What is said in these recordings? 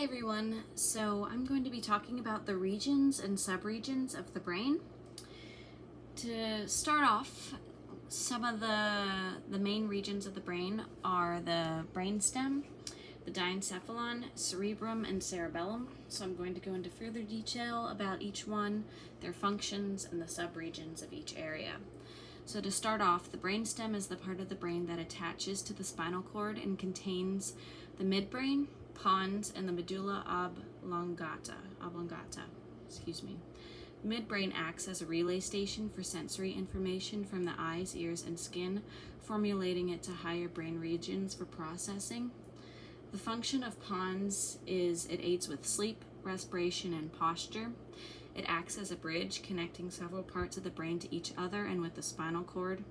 everyone, so I'm going to be talking about the regions and subregions of the brain. To start off, some of the main regions of the brain are the brainstem, the diencephalon, cerebrum, and cerebellum. So I'm going to go into further detail about each one, their functions, and the subregions of each area. So to start off, the brainstem is the part of the brain that attaches to the spinal cord and contains the midbrain, pons, and the medulla oblongata. Midbrain acts as a relay station for sensory information from the eyes, ears, and skin, formulating it to higher brain regions for processing. The function of pons is it aids with sleep, respiration, and posture. It acts as a bridge connecting several parts of the brain to each other and with the spinal cord.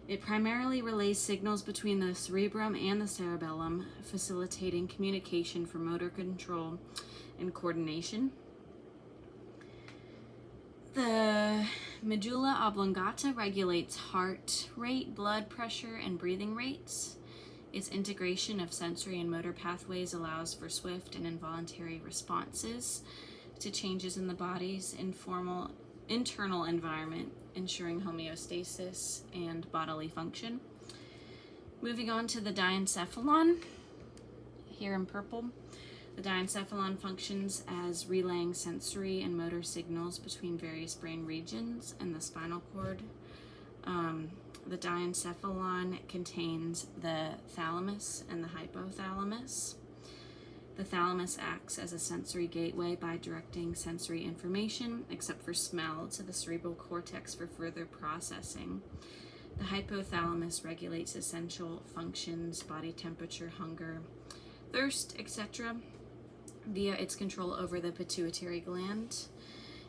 It primarily relays signals between the cerebrum and the cerebellum, facilitating communication for motor control and coordination. The medulla oblongata regulates heart rate, blood pressure, and breathing rates. Its integration of sensory and motor pathways allows for swift and involuntary responses to changes in the body's internal environment, ensuring homeostasis and bodily function. Moving on to the diencephalon, here in purple. The diencephalon functions as relaying sensory and motor signals between various brain regions and the spinal cord. The diencephalon contains the thalamus and the hypothalamus. The thalamus acts as a sensory gateway by directing sensory information, except for smell, to the cerebral cortex for further processing. The hypothalamus regulates essential functions, body temperature, hunger, thirst, etc., via its control over the pituitary gland.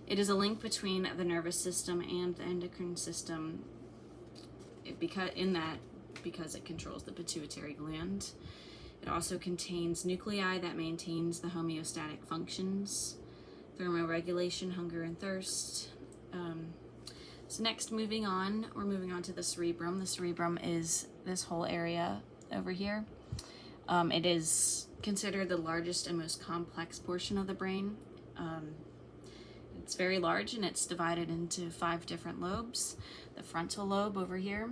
It is a link between the nervous system and the endocrine system because it controls the pituitary gland. It also contains nuclei that maintains the homeostatic functions, thermoregulation, hunger, and thirst. So next, we're moving on to the cerebrum. The cerebrum is this whole area over here. It is considered the largest and most complex portion of the brain. It's very large, and it's divided into 5 different lobes. The frontal lobe over here,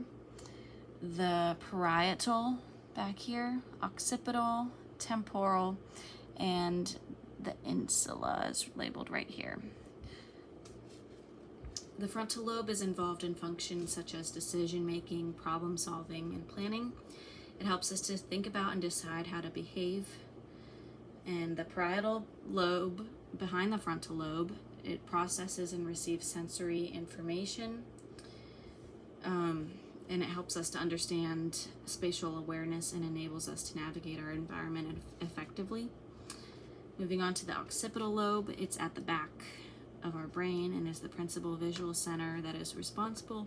the parietal back here, occipital, temporal, and the insula is labeled right here. The frontal lobe is involved in functions such as decision making, problem solving, and planning. It helps us to think about and decide how to behave. And the parietal lobe behind the frontal lobe, it processes and receives sensory information. And it helps us to understand spatial awareness and enables us to navigate our environment effectively. Moving on to the occipital lobe, it's at the back of our brain and is the principal visual center that is responsible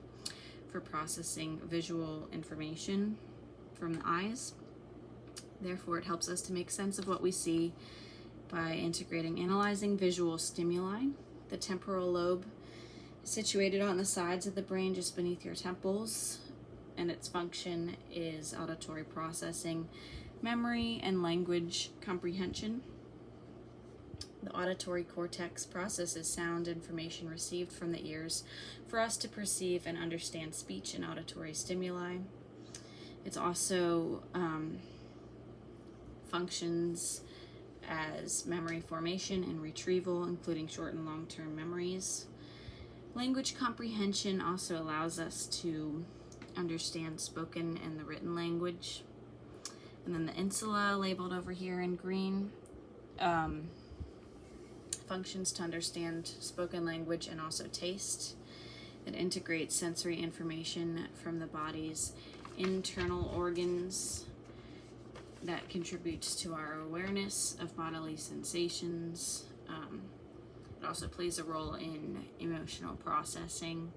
for processing visual information from the eyes. Therefore, it helps us to make sense of what we see by analyzing visual stimuli. The temporal lobe is situated on the sides of the brain just beneath your temples, and its function is auditory processing, memory, and language comprehension. The auditory cortex processes sound information received from the ears for us to perceive and understand speech and auditory stimuli. It's also functions as memory formation and retrieval, including short and long-term memories. Language comprehension also allows us to understand spoken and the written language. And then the insula, labeled over here in green, functions to understand spoken language and also taste. It integrates sensory information from the body's internal organs that contributes to our awareness of bodily sensations. It also plays a role in emotional processing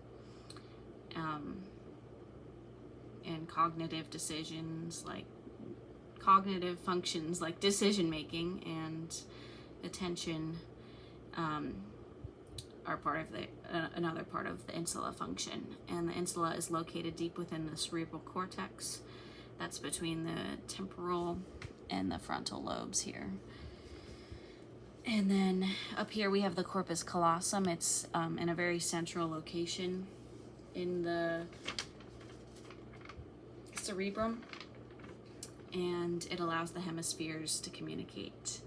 and cognitive functions like decision making and attention are part of another part of the insula function. And the insula is located deep within the cerebral cortex. That's between the temporal and the frontal lobes here. And then up here we have the corpus callosum. It's in a very central location in the cerebrum, and it allows the hemispheres to communicate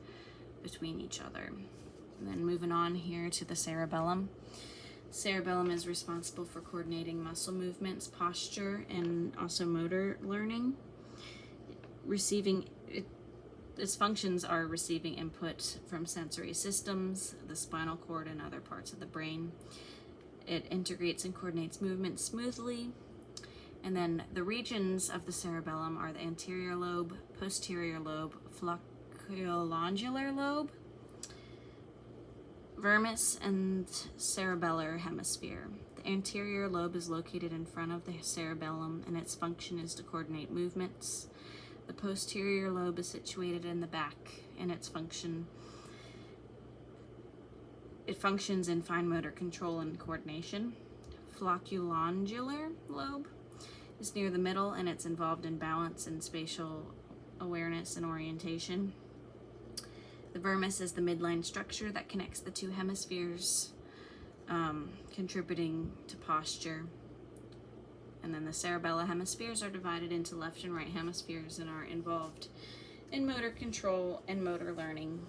between each other. And then moving on here to the cerebellum. Cerebellum is responsible for coordinating muscle movements, posture, and also motor learning. Its functions are receiving input from sensory systems, the spinal cord, and other parts of the brain. It integrates and coordinates movement smoothly. And then the regions of the cerebellum are the anterior lobe, posterior lobe, flocculongular lobe, vermis, and cerebellar hemisphere. The anterior lobe is located in front of the cerebellum, and its function is to coordinate movements. The posterior lobe is situated in the back, and it functions in fine motor control and coordination. Flocculongular lobe is near the middle, and it's involved in balance and spatial awareness and orientation. The vermis is the midline structure that connects the two hemispheres, contributing to posture. And then the cerebellar hemispheres are divided into left and right hemispheres and are involved in motor control and motor learning.